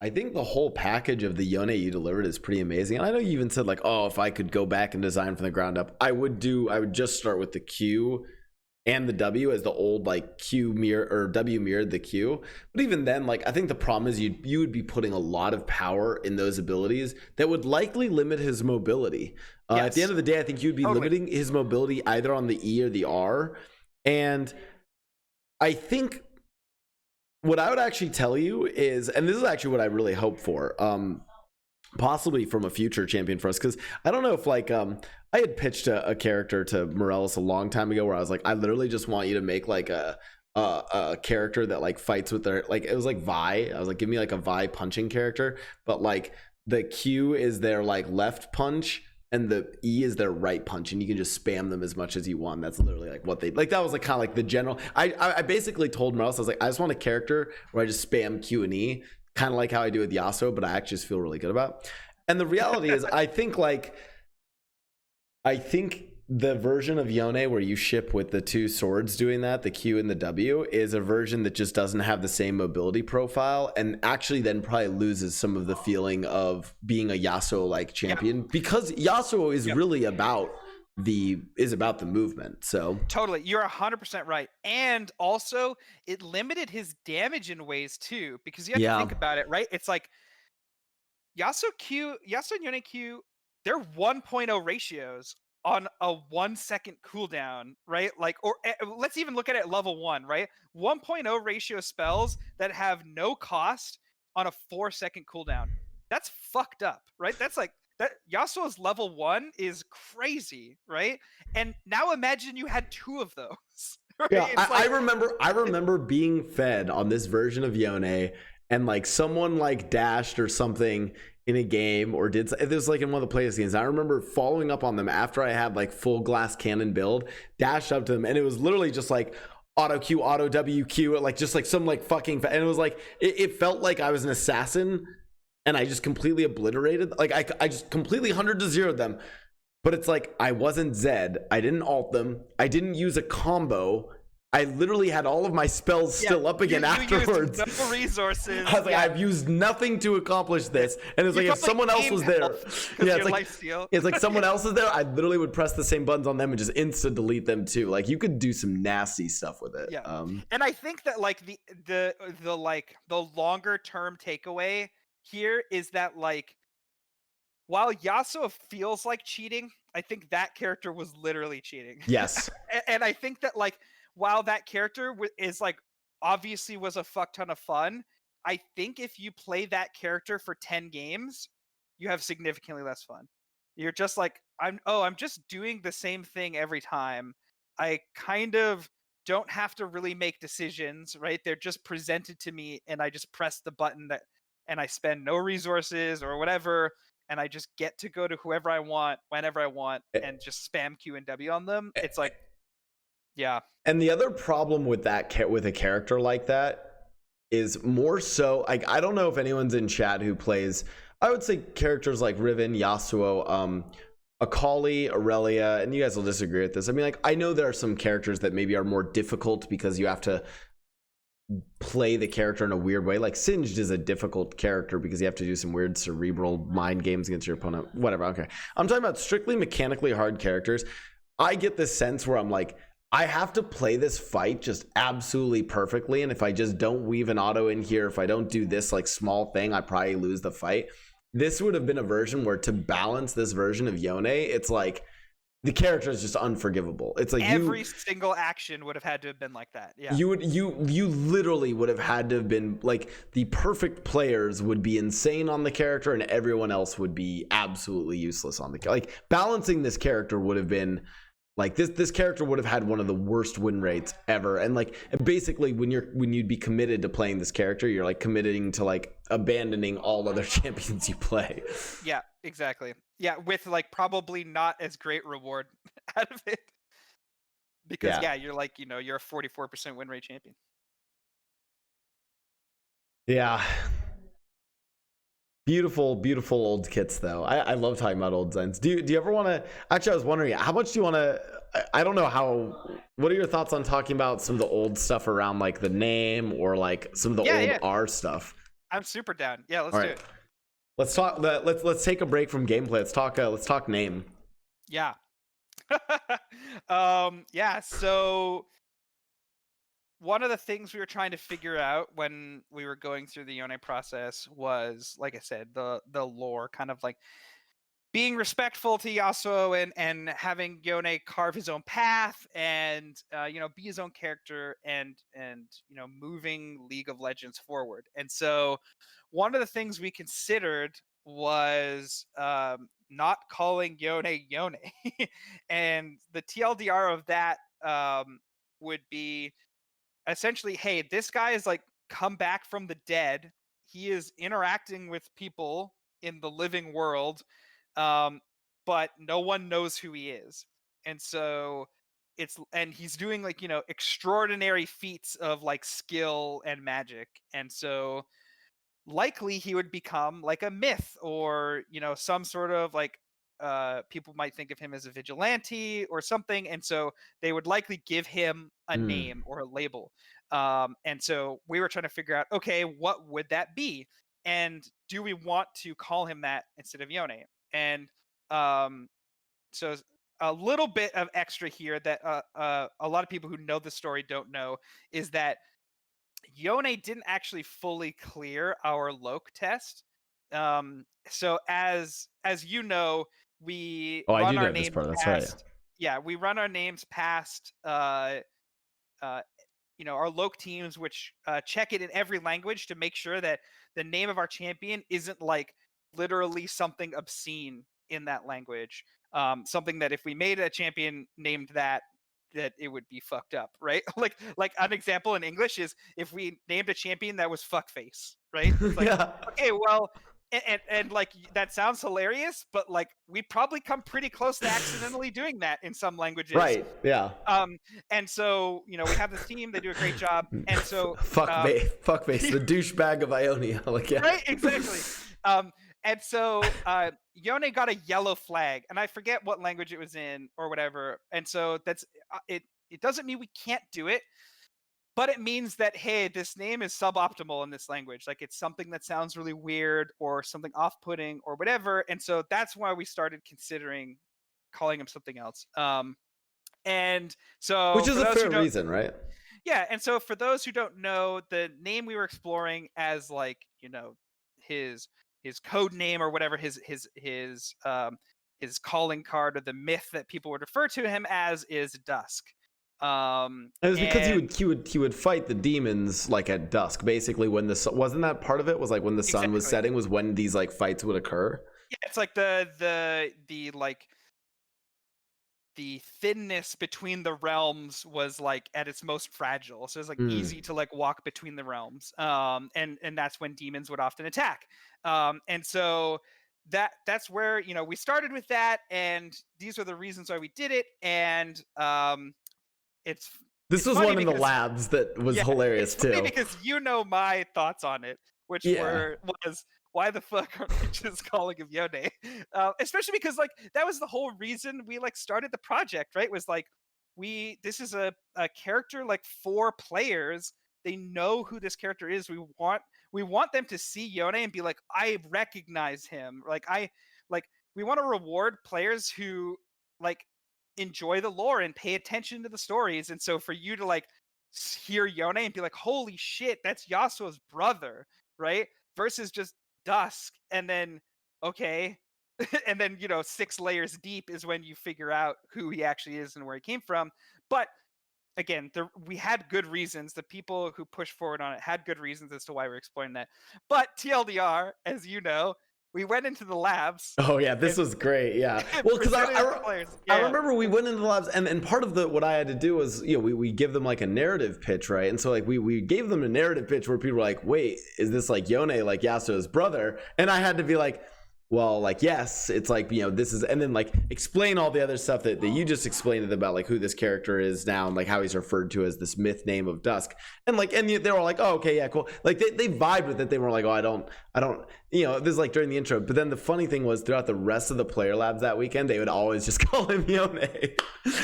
I think the whole package of the Yone you delivered is pretty amazing. And I know you even said like, oh, if I could go back and design from the ground up, I would just start with the Q and the W as the old like Q mirror or W mirrored the Q. But even then, like I think the problem is you would be putting a lot of power in those abilities that would likely limit his mobility. At the end of the day, I think you'd be limiting his mobility either on the E or the R. And I think what I would actually tell you is, and this is actually what I really hope for, possibly from a future champion for us, because I don't know if like I had pitched a character to Morellis a long time ago where I was like, I literally just want you to make like a character that like fights with their, like it was like Vi. I was like, give me like a Vi punching character, but like the Q is their like left punch and the E is their right punch, and you can just spam them as much as you want. That's literally like what they like. That was like kind of like the general. I basically told Morales, I was like, I just want a character where I just spam Q and E, kind of like how I do with Yasuo, but I actually just feel really good about. And the reality is, I think the version of Yone where you ship with the two swords doing that, the Q and the W, is a version that just doesn't have the same mobility profile, and actually then probably loses some of the feeling of being a Yasuo-like champion, because Yasuo is really about the movement. So totally, you're 100% right. And also it limited his damage in ways too, because you have to think about it, right? It's like Yasuo and Yone Q, they're 1.0 ratios on a 1 second cooldown, right? Like, or let's even look at it at level 1, right? 1.0 ratio spells that have no cost on a 4 second cooldown. That's fucked up, right? That's like that. Yasuo's level 1 is crazy, right? And now imagine you had 2 of those. Right? Yeah, I remember being fed on this version of Yone, and like someone like dashed or something in a game, or did it was like in one of the players games. I remember following up on them after I had like full glass cannon build, dashed up to them, and it was literally just like auto Q, auto WQ, like just like some like fucking, and it was like it felt like I was an assassin, and I just completely obliterated, like I just completely 100 to 0 them. But it's like I wasn't Zed, I didn't ult them, I didn't use a combo. I literally had all of my spells still up again afterwards. Used no resources. I was like, I've used nothing to accomplish this. And it's like if someone else was there, it's like someone else is there, I literally would press the same buttons on them and just insta delete them too. Like you could do some nasty stuff with it. Yeah. And I think that like the longer term takeaway here is that like while Yasuo feels like cheating, I think that character was literally cheating. Yes. And I think that like while that character is like obviously was a fuck ton of fun, I think if you play that character for 10 games, you have significantly less fun. You're just like, I'm just doing the same thing every time. I kind of don't have to really make decisions, right? They're just presented to me and I just press the button and I spend no resources or whatever, and I just get to go to whoever I want whenever I want and just spam Q and W on them. It's like, yeah. And the other problem with that, with a character like that, is more so like I don't know if anyone's in chat who plays. I would say characters like Riven, Yasuo, Akali, Aurelia, and you guys will disagree with this. I mean, like I know there are some characters that maybe are more difficult because you have to play the character in a weird way. Like Singed is a difficult character because you have to do some weird cerebral mind games against your opponent. Whatever. Okay, I'm talking about strictly mechanically hard characters. I get this sense where I'm like, I have to play this fight just absolutely perfectly, and if I just don't weave an auto in here, if I don't do this like small thing, I probably lose the fight. This would have been a version where to balance this version of Yone, it's like the character is just unforgivable. It's like every single action would have had to have been like that. Yeah, you literally would have had to have been like the perfect players would be insane on the character, and everyone else would be absolutely useless on the character. Like balancing this character would have been. Like this character would have had one of the worst win rates ever, and like basically when you'd be committed to playing this character, you're like committing to like abandoning all other champions you play. Yeah, exactly. Yeah, with like probably not as great reward out of it, because you're like you're a 44% win rate champion. Yeah. Beautiful old kits though. I love talking about old designs. Do you ever want to? Actually, I was wondering how much do you want to? I don't know how. What are your thoughts on talking about some of the old stuff around like the name or like some of the old R stuff? I'm super down. Yeah, let's All do right. it. Let's talk. Let's take a break from gameplay. Let's talk name. Yeah. Yeah. So one of the things we were trying to figure out when we were going through the Yone process was, like I said, the lore, kind of like being respectful to Yasuo and having Yone carve his own path and be his own character and moving League of Legends forward. And so one of the things we considered was not calling Yone Yone, and the TLDR of that would be essentially, hey, this guy is like come back from the dead. He is interacting with people in the living world, um, but no one knows who he is. And so and he's doing like, extraordinary feats of like skill and magic. And so likely he would become like a myth, or some sort of like people might think of him as a vigilante or something, and so they would likely give him a Hmm. name or a label. And so we were trying to figure out, okay, what would that be, and do we want to call him that instead of Yone? And um so a little bit of extra here that a lot of people who know the story don't know is that Yone didn't actually fully clear our Loke test. So as you know, we Oh, I run do our know this names part. That's right. past. Yeah, we run our names past uh, our Loke teams, which check it in every language to make sure that the name of our champion isn't like literally something obscene in that language. Something that if we made a champion named that it would be fucked up, right? like an example in English is if we named a champion that was fuckface, right? It's like, Yeah. okay, well, and like that sounds hilarious, but like we probably come pretty close to accidentally doing that in some languages. Right. Yeah. um and so we have this team, they do a great job, and so Fuck face, the douchebag of Ionia. Like, yeah. right, exactly. And so Yone got a yellow flag, and I forget what language it was in or whatever, and so that's it doesn't mean we can't do it, but it means that, hey, this name is suboptimal in this language, like it's something that sounds really weird or something off-putting or whatever, and so that's why we started considering calling him something else. And Which so is for a those who fair don't reason, right? Yeah, and so for those who don't know, the name we were exploring as like, his his code name or whatever, his calling card, or the myth that people would refer to him as, is Dusk. It was because And he would fight the demons like at dusk, basically when wasn't that part of it, was like when the sun was exactly. setting was when these like fights would occur. Yeah, it's like the like the thinness between the realms was like at its most fragile, so it's like Mm. easy to like walk between the realms, and that's when demons would often attack. And so that's where we started with that, and these are the reasons why we did it. And it's This it's was funny one in the because labs that was yeah, hilarious it's funny too. because my thoughts on it, which Yeah. was, why the fuck aren't we just calling him Yone? Especially because like that was the whole reason we like started the project, right? Was like this is a character like for players. They know who this character is. We want them to see Yone and be like, I recognize him. Like we want to reward players who like enjoy the lore and pay attention to the stories. And so for you to like hear Yone and be like, holy shit, that's Yasuo's brother, right? Versus just Dusk, and then okay, and then 6 layers deep is when you figure out who he actually is and where he came from. But again, we had good reasons. The people who pushed forward on it had good reasons as to why we're exploring that. But TLDR, as you know, we went into the labs Oh yeah, this and was great. Yeah. Well, because presented it to players. I Yeah, remember we went into the labs, and part of what I had to do was, we give them like a narrative pitch, right? And so like we gave them a narrative pitch where people were like, wait, is this like Yone, like Yasuo's brother? And I had to be like, well, like, yes, it's like, this is, and then like explain all the other stuff that you just explained about like who this character is now and like how he's referred to as this myth name of Dusk. And like, and they were all like, oh, okay, yeah, cool. Like they vibed with it. They were like, oh, I don't, this is like during the intro. But then the funny thing was throughout the rest of the player labs that weekend, they would always just call him Yone.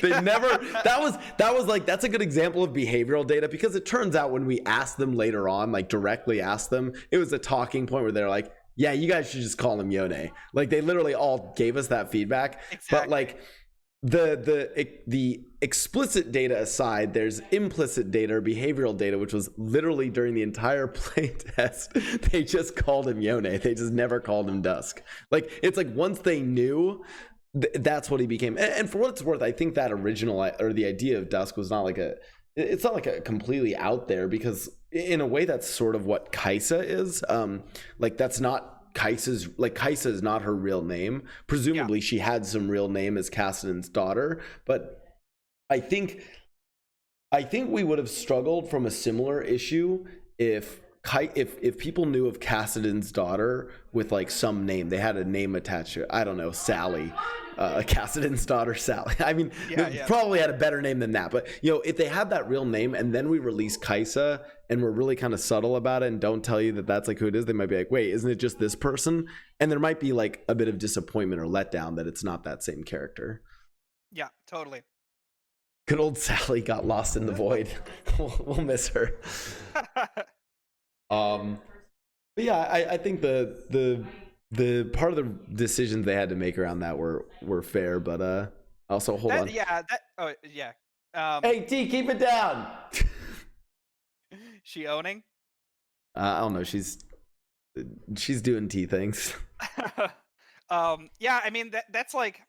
They never, that was like, that's a good example of behavioral data, because it turns out when we asked them later on, like directly asked them, it was a talking point where they're like, yeah, you guys should just call him Yone. Like they literally all gave us that feedback. Exactly. But like the explicit data aside, there's implicit data or behavioral data, which was literally during the entire play test, they just called him Yone. They just never called him Dusk. Like it's like once they knew, that's what he became. And for what it's worth, I think that original, or the idea of Dusk was not like it's not like a completely out there, because in a way that's sort of what Kaisa is. Like that's not Kaisa is not her real name. Presumably she had some real name as Kassadin's daughter, but I think we would have struggled from a similar issue if people knew of Kassadin's daughter with like some name. They had a name attached to it. I don't know, Sally. Kassadin's daughter, Sally. I mean, probably had a better name than that. But, if they had that real name and then we release Kaisa and we're really kind of subtle about it and don't tell you that that's like who it is, they might be like, wait, isn't it just this person? And there might be like a bit of disappointment or letdown that it's not that same character. Yeah, totally. Good old Sally got lost in the void. We'll miss her. But yeah, I think the part of the decisions they had to make around that were fair, but also hold on. Hey T, keep it down. She owning? I don't know. She's doing T things. Yeah, I mean that's like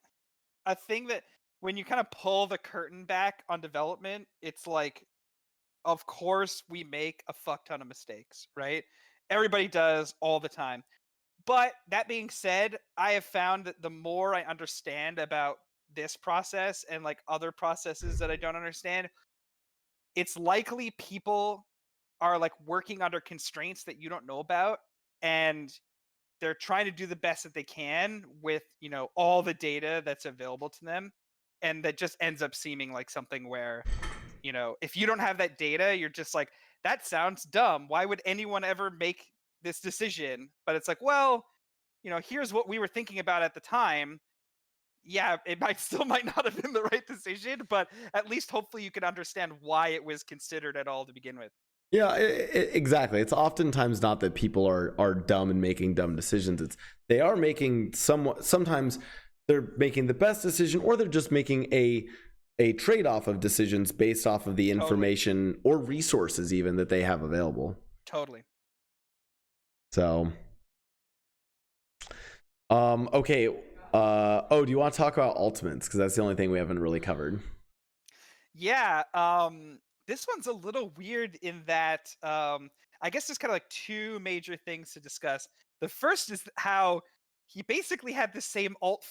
a thing that when you kind of pull the curtain back on development, it's like, of course we make a fuck ton of mistakes, right? Everybody does all the time. But that being said, I have found that the more I understand about this process and like other processes that I don't understand, it's likely people are like working under constraints that you don't know about, and they're trying to do the best that they can with, all the data that's available to them. And that just ends up seeming like something where, if you don't have that data, you're just like, that sounds dumb. Why would anyone ever make this decision? But it's like, well, here's what we were thinking about at the time. Yeah, it might not have been the right decision, but at least hopefully you can understand why it was considered at all to begin with. Yeah, exactly. It's oftentimes not that people are dumb and making dumb decisions. They are making sometimes they're making the best decision, or they're just making a trade-off of decisions based off of the information or resources even that they have available. Totally. So, okay. Do you want to talk about ultimates? Because that's the only thing we haven't really covered. Yeah. This one's a little weird in that I guess there's kind of like two major things to discuss. The first is how he basically had the same ult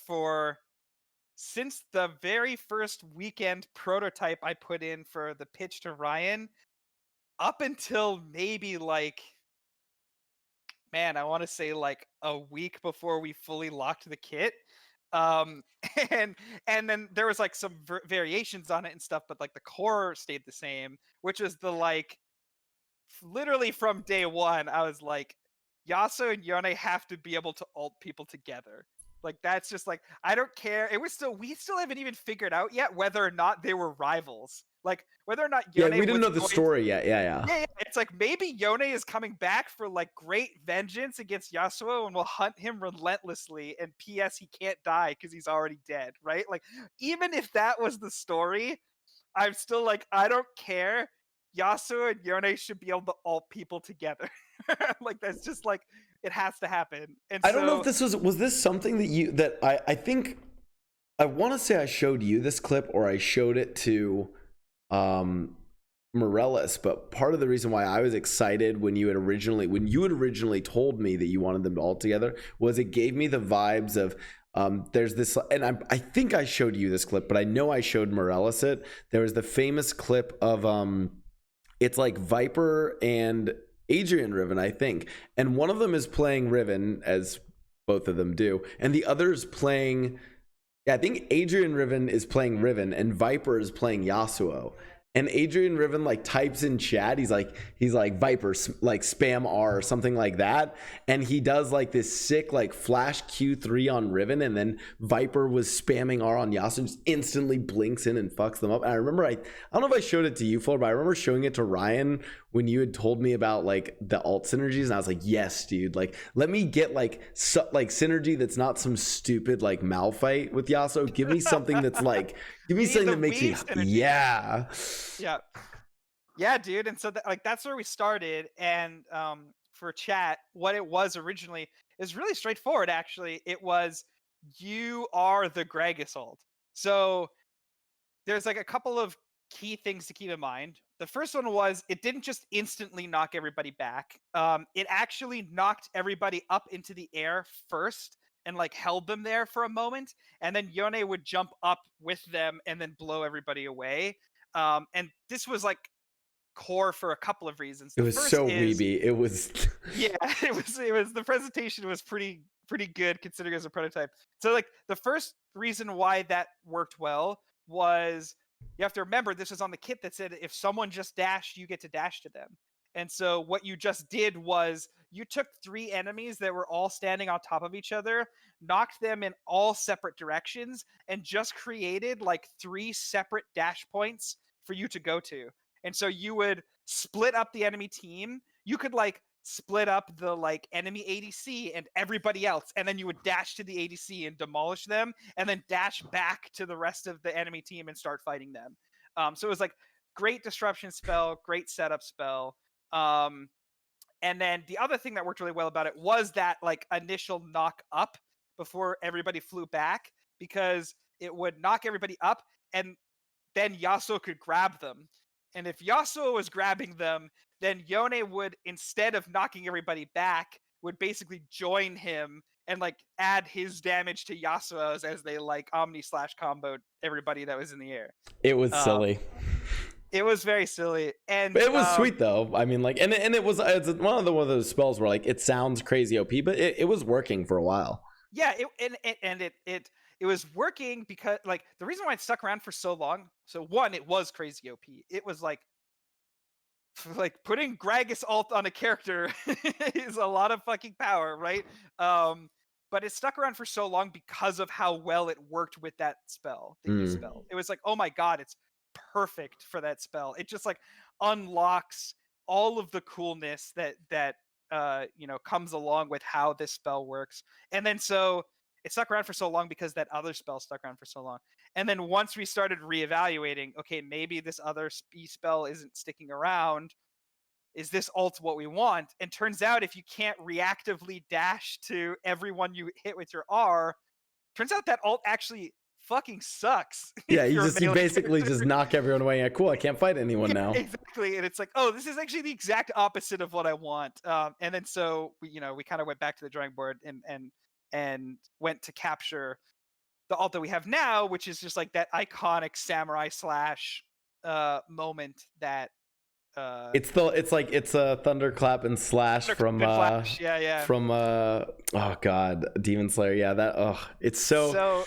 since the very first weekend prototype I put in for the pitch to Ryan, up until maybe like, man, I want to say like a week before we fully locked the kit. And then there was like some variations on it and stuff, but like the core stayed the same, which was the like, literally from day one, I was like, Yasuo and Yone have to be able to ult people together. Like that's just like, I don't care. We still haven't even figured out yet whether or not they were rivals. Like whether or not Yone we didn't know the story yet. Yeah. It's like maybe Yone is coming back for like great vengeance against Yasuo and will hunt him relentlessly. And P.S. he can't die because he's already dead, right? Like even if that was the story, I'm still like, I don't care. Yasuo and Yone should be able to ult people together. Like that's just like, it has to happen. And I don't know if this was this something that I think I want to say I showed you this clip or I showed it to Morellis, but part of the reason why I was excited when you had originally told me that you wanted them all together was it gave me the vibes of there's this, and I think I showed you this clip, but I know I showed Morellis it. There was the famous clip of it's like Viper and Adrian Riven, I think, and one of them is playing Riven as both of them do. And the other's playing, yeah, I think Adrian Riven is playing Riven and Viper is playing Yasuo. And Adrian Riven like types in chat, he's like Viper, like spam R or something like that, and he does like this sick like flash Q3 on Riven, and then Viper was spamming R on Yasuo, just instantly blinks in and fucks them up. And I remember I don't know if I showed it to you, Flor, but I remember showing it to Ryan when you had told me about like the alt synergies, and I was like, yes, dude, like let me get like synergy that's not some stupid like Malphite with Yasuo. Give me something that's like, give me something that makes me yeah. Yeah, dude. And so like that's where we started. And for chat, what it was originally is really straightforward. Actually, it was you are the Gragas ult. So there's like a couple of key things to keep in mind. The first one was it didn't just instantly knock everybody back. It actually knocked everybody up into the air first and like held them there for a moment, and then Yone would jump up with them and then blow everybody away. And this was like core for a couple of reasons. It was so weeby. It was yeah, it was the presentation was pretty good considering as a prototype. So like the first reason why that worked well was you have to remember this was on the kit that said if someone just dashed, you get to dash to them. And so what you just did was you took 3 enemies that were all standing on top of each other, knocked them in all separate directions, and just created like 3 separate dash points for you to go to. And so you would split up the enemy team. You could like split up the like enemy ADC and everybody else, and then you would dash to the ADC and demolish them, and then dash back to the rest of the enemy team and start fighting them. So it was like great disruption spell, great setup spell. And then the other thing that worked really well about it was that like initial knock up before everybody flew back, because it would knock everybody up and then Yasuo could grab them. And if Yasuo was grabbing them, then Yone would, instead of knocking everybody back, would basically join him and like add his damage to Yasuo's as they like omni/comboed everybody that was in the air. It was silly. It was very silly, and but it was sweet though. I mean, like, and it was it's one of those spells where like it sounds crazy OP, but it was working for a while. Yeah, it was working because like the reason why it stuck around for so long. So one, it was crazy OP. It was like putting Gragas ult on a character is a lot of fucking power, right? But it stuck around for so long because of how well it worked with that spell, the E spell. It was like, oh my god, it's perfect for that spell. It just like unlocks all of the coolness that comes along with how this spell works. And then so it stuck around for so long because that other spell stuck around for so long. And then once we started reevaluating, okay, maybe this other spell isn't sticking around. Is this ult what we want? And turns out if you can't reactively dash to everyone you hit with your R, turns out that ult actually fucking sucks. Yeah, you basically just knock everyone away. Yeah, cool, I can't fight anyone now. Exactly. And it's like, oh, this is actually the exact opposite of what I want. And then so we kind of went back to the drawing board and went to capture the ult that we have now, which is just like that iconic samurai slash moment that it's a thunderclap and slash from flash. Yeah from oh god, Demon Slayer. Yeah, that it's so